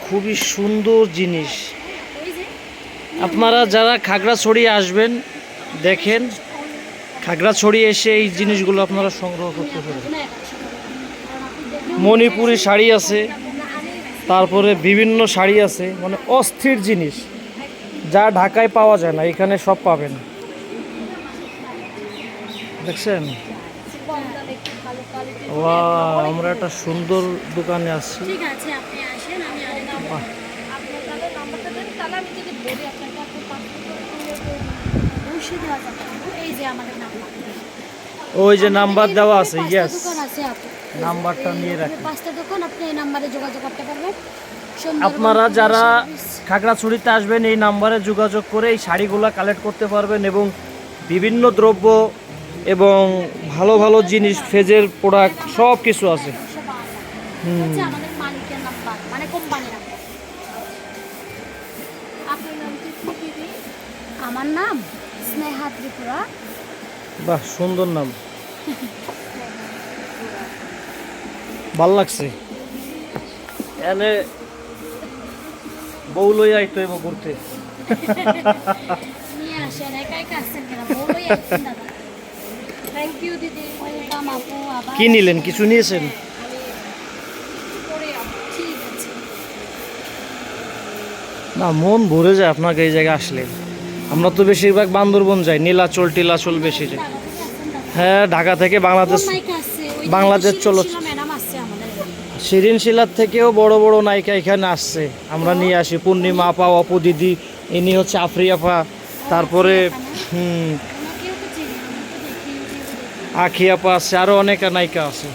খুবই সুন্দর জিনিস। আপনারা যারা খাগড়াছড়ি আসবেন দেখেন, খাগড়াছড়ি এসে এই জিনিসগুলো আপনারা সংগ্রহ করতে পারবেন। মণিপুরি শাড়ি আছে, তারপরে বিভিন্ন শাড়ি আছে, মানে অস্থির জিনিস যা ঢাকায় পাওয়া যায় না, এখানে সব পাবেন। দেখছেন, আমরা একটা সুন্দর দোকানে আসছি। ঠিক আছে, আপনি আসেন, আমি আপনার তাহলে নাম্বারটা দেন, তাহলে আমি যদি বলি আপনাকে আপনি অবশ্যই দেওয়া যাবে। এই যে আমাদের নাম্বার, ওই যে নাম্বার দেওয়া আছে, ইয়েস, দোকান আছে আপনি নাম্বারটা নিয়ে রাখেন। 5টা দোকান, আপনি এই নাম্বারে যোগাযোগ করতে পারবেন। আপনারা যারা খাগড়াছড়িতে আসবেন এই নাম্বারে যোগাযোগ করে এই শাড়িগুলো কালেক্ট করতে পারবেন এবং বিভিন্ন দ্রব্য এবং ভালো ভালো জিনিস, ফেজের প্রোডাক্ট সব কিছু আছে। আমাদের মালিকের নাম্বার, মানে কোম্পানির নাম্বার। আপনার নাম কি? আমার নাম স্নেহা ত্রিপুরা। বাহ, সুন্দর নাম, ভাল লাগছে। এনে বউ লই আইতো এবং ঘুরতে নিয়ে আসেন, একা একা আসছেন কেন? বড়ই আসছেন দাদা। থ্যাংক ইউ দিদি, ওয়েলকাম আপু। আবার কি নিলেন? কিছু নিয়েছেন? ঠিক আছে। না, মন ভরে যায় আপনাকে এই জায়গায় আসলে। আমরা তো বেশিরভাগ বান্দরবন যাই, নীলাচল টিলাচল বেশি যাই। হ্যাঁ, ঢাকা থেকে বাংলাদেশ চলো, ম্যাডাম আসছে আমাদের। শিরিনশিলার থেকেও বড় বড় নায়িকা এখানে আসছে, আমরা নিয়ে আসি। পূর্ণিমা আপা, অপু দিদি, ইনি হচ্ছে আফরিয়াপা, তারপরে আখি আপা আছে, আরও অনেক নায়িকা আছে।